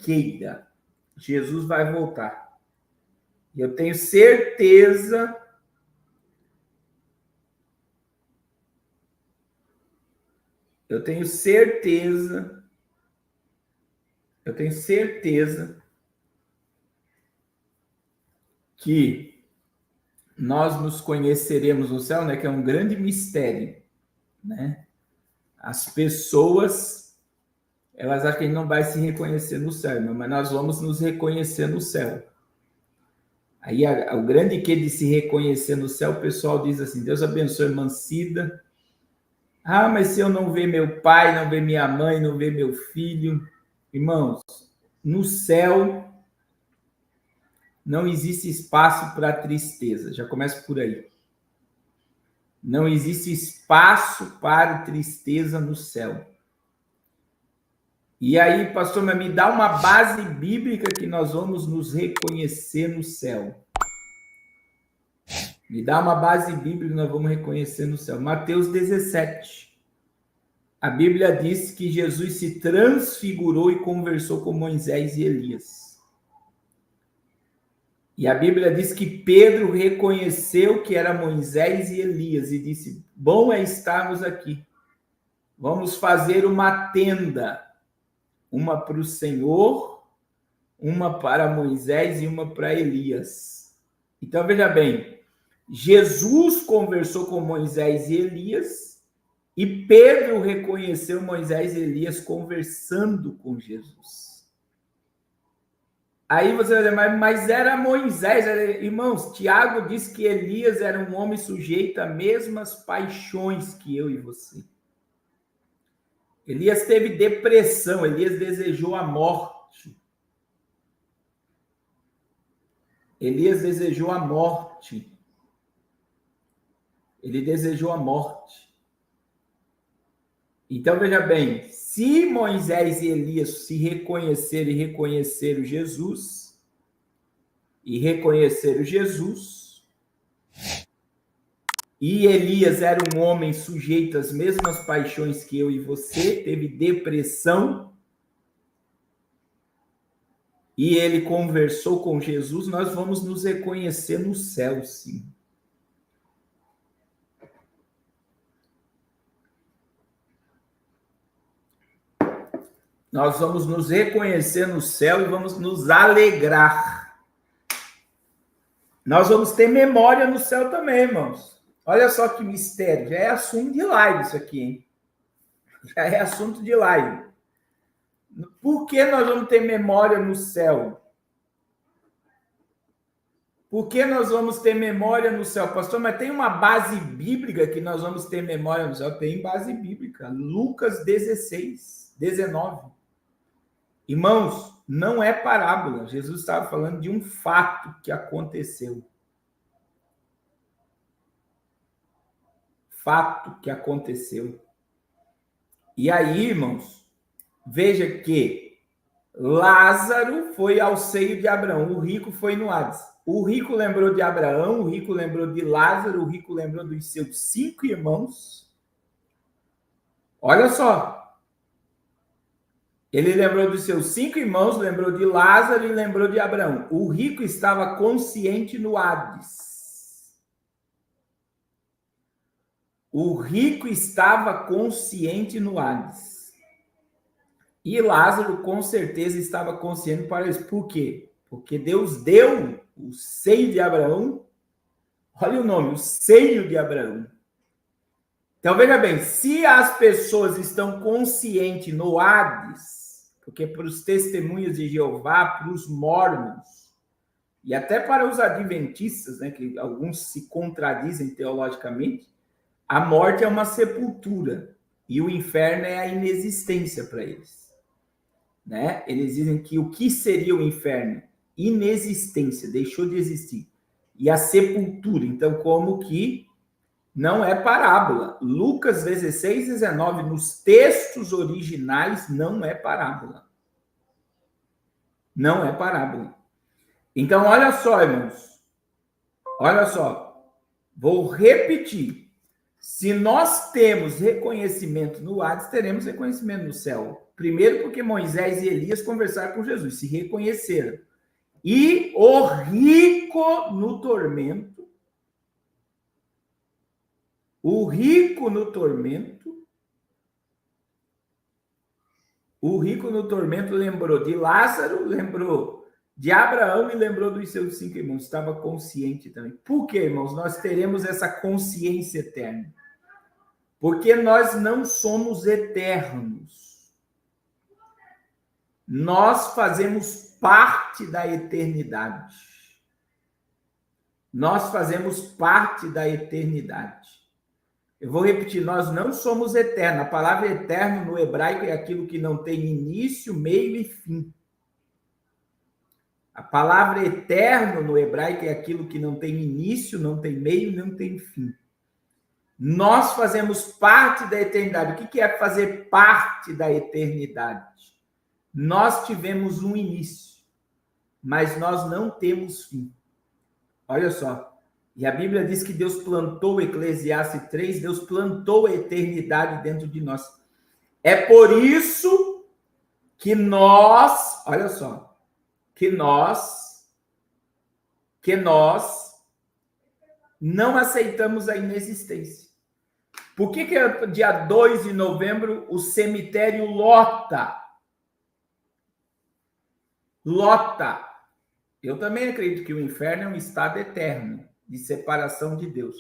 queira, Jesus vai voltar. E eu tenho certeza que nós nos conheceremos no céu, né? Que é um grande mistério, né? As pessoas, elas acham que a gente não vai se reconhecer no céu, mas nós vamos nos reconhecer no céu. Aí o grande que de se reconhecer no céu, o pessoal diz assim: Deus abençoe a irmã Cida. Ah, mas se eu não ver meu pai, não ver minha mãe, não ver meu filho, irmãos, no céu não existe espaço para tristeza. Já começa por aí. Não existe espaço para tristeza no céu. E aí, pastor, mas me dá uma base bíblica que nós vamos nos reconhecer no céu. Me dá uma base bíblica que nós vamos reconhecer no céu. Mateus 17. A Bíblia diz que Jesus se transfigurou e conversou com Moisés e Elias. E a Bíblia diz que Pedro reconheceu que era Moisés e Elias e disse: bom é estarmos aqui. Vamos fazer uma tenda. Uma para o Senhor, uma para Moisés e uma para Elias. Então, veja bem, Jesus conversou com Moisés e Elias e Pedro reconheceu Moisés e Elias conversando com Jesus. Aí você vai dizer, mas era Moisés, irmãos, Tiago diz que Elias era um homem sujeito às mesmas paixões que eu e você. Elias teve depressão, Elias desejou a morte. Elias desejou a morte. Ele desejou a morte. Então, veja bem, se Moisés e Elias se reconheceram e reconheceram Jesus, e Elias era um homem sujeito às mesmas paixões que eu e você, teve depressão, e ele conversou com Jesus, nós vamos nos reconhecer no céu, sim. Nós vamos nos reconhecer no céu e vamos nos alegrar. Nós vamos ter memória no céu também, irmãos. Olha só que mistério. Já é assunto de live isso aqui, hein? Já é assunto de live. Por que nós vamos ter memória no céu? Por que nós vamos ter memória no céu? Pastor, mas tem uma base bíblica que nós vamos ter memória no céu? Tem base bíblica. Lucas 16, 19. Irmãos, não é parábola. Jesus estava falando de um fato que aconteceu. Fato que aconteceu. E aí, irmãos, veja que Lázaro foi ao seio de Abraão, o rico foi no Hades. O rico lembrou de Abraão, o rico lembrou de Lázaro, o rico lembrou dos seus 5 irmãos. Olha só. Ele lembrou dos seus 5 irmãos, lembrou de Lázaro e lembrou de Abraão. O rico estava consciente no Hades. O rico estava consciente no Hades. E Lázaro, com certeza, estava consciente para isso. Por quê? Porque Deus deu o seio de Abraão. Olha o nome, o seio de Abraão. Então, veja bem, se as pessoas estão conscientes no Hades, porque para os testemunhas de Jeová, para os mórmons, e até para os adventistas, né, que alguns se contradizem teologicamente, a morte é uma sepultura e o inferno é a inexistência para eles. Né? Eles dizem que o que seria o inferno? Inexistência, deixou de existir. E a sepultura, então, como que não é parábola. Lucas 16, 19, nos textos originais, não é parábola. Não é parábola. Então, olha só, irmãos. Olha só. Vou repetir. Se nós temos reconhecimento no Hades, teremos reconhecimento no céu. Primeiro porque Moisés e Elias conversaram com Jesus, se reconheceram. E o rico no tormento, o rico no tormento lembrou de Lázaro, lembrou de Abraão e lembrou dos seus 5 irmãos. Estava consciente também. Por quê, irmãos? Nós teremos essa consciência eterna. Porque nós não somos eternos. Nós fazemos parte da eternidade. Nós fazemos parte da eternidade. Eu vou repetir, nós não somos eternos. A palavra eterno no hebraico é aquilo que não tem início, meio e fim. A palavra eterno no hebraico é aquilo que não tem início, não tem meio, não tem fim. Nós fazemos parte da eternidade. O que é fazer parte da eternidade? Nós tivemos um início, mas nós não temos fim. Olha só. E a Bíblia diz que Deus plantou, Eclesiastes 3, Deus plantou a eternidade dentro de nós. É por isso que nós, olha só, que nós não aceitamos a inexistência. Por que dia 2 de novembro o cemitério lota? Lota. Eu também acredito que o inferno é um estado eterno de separação de Deus.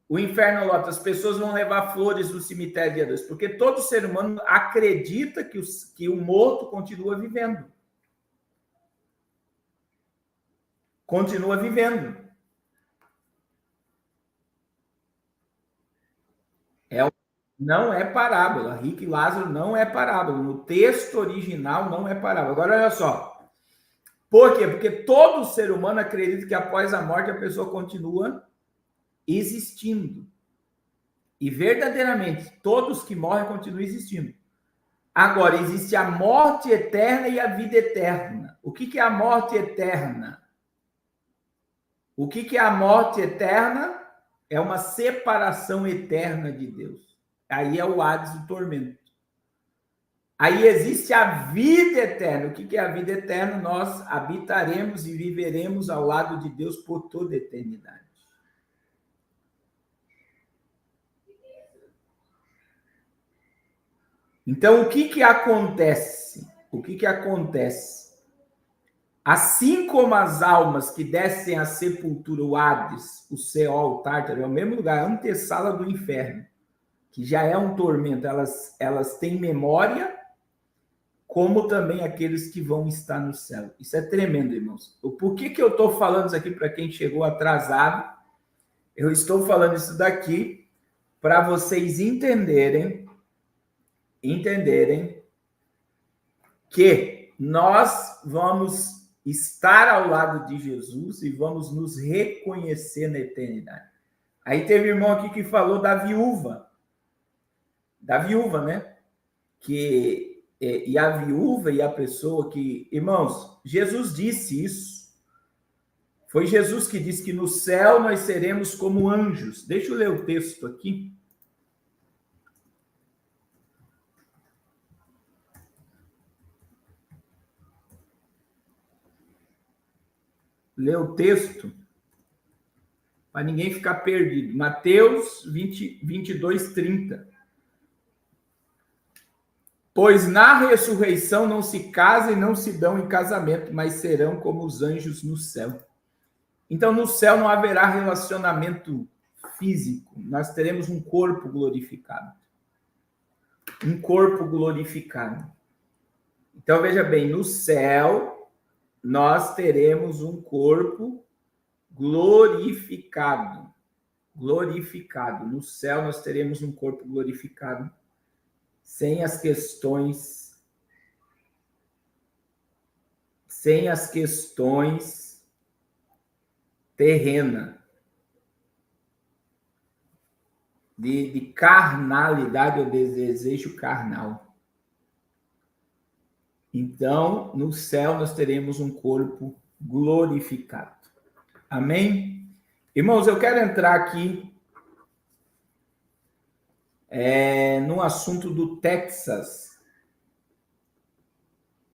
O inferno lota, as pessoas vão levar flores no cemitério dia 2, porque todo ser humano acredita que o morto continua vivendo. Continua vivendo. Não é parábola. Rico e Lázaro não é parábola. No texto original não é parábola. Agora, olha só. Por quê? Porque todo ser humano acredita que após a morte a pessoa continua existindo. E verdadeiramente, todos que morrem continuam existindo. Agora, existe a morte eterna e a vida eterna. O que é a morte eterna? O que é a morte eterna? É uma separação eterna de Deus. Aí é o Hades, o tormento. Aí existe a vida eterna. O que é a vida eterna? Nós habitaremos e viveremos ao lado de Deus por toda a eternidade. Então, o que acontece? O que acontece? Assim como as almas que descem à sepultura, o Hades, o Seol, o Tártaro, é o mesmo lugar, a antessala do inferno, que já é um tormento, elas têm memória, como também aqueles que vão estar no céu. Isso é tremendo, irmãos. Por que eu estou falando isso aqui para quem chegou atrasado? Eu estou falando isso daqui para vocês entenderem que nós vamos estar ao lado de Jesus e vamos nos reconhecer na eternidade. Aí teve um irmão aqui que falou da viúva, né? E a viúva e a pessoa que... Irmãos, Jesus disse isso. Foi Jesus que disse que no céu nós seremos como anjos. Deixa eu ler o texto aqui. Ler o texto para ninguém ficar perdido. Mateus 22, 30. Pois na ressurreição não se casam e não se dão em casamento, mas serão como os anjos no céu. Então, no céu não haverá relacionamento físico. Nós teremos um corpo glorificado. Um corpo glorificado. Então, veja bem, no céu nós teremos um corpo glorificado. Glorificado. No céu nós teremos um corpo glorificado. Sem as questões terrenas de carnalidade ou desejo carnal. Então, no céu nós teremos um corpo glorificado. Amém? Irmãos, eu quero entrar aqui no assunto do Texas.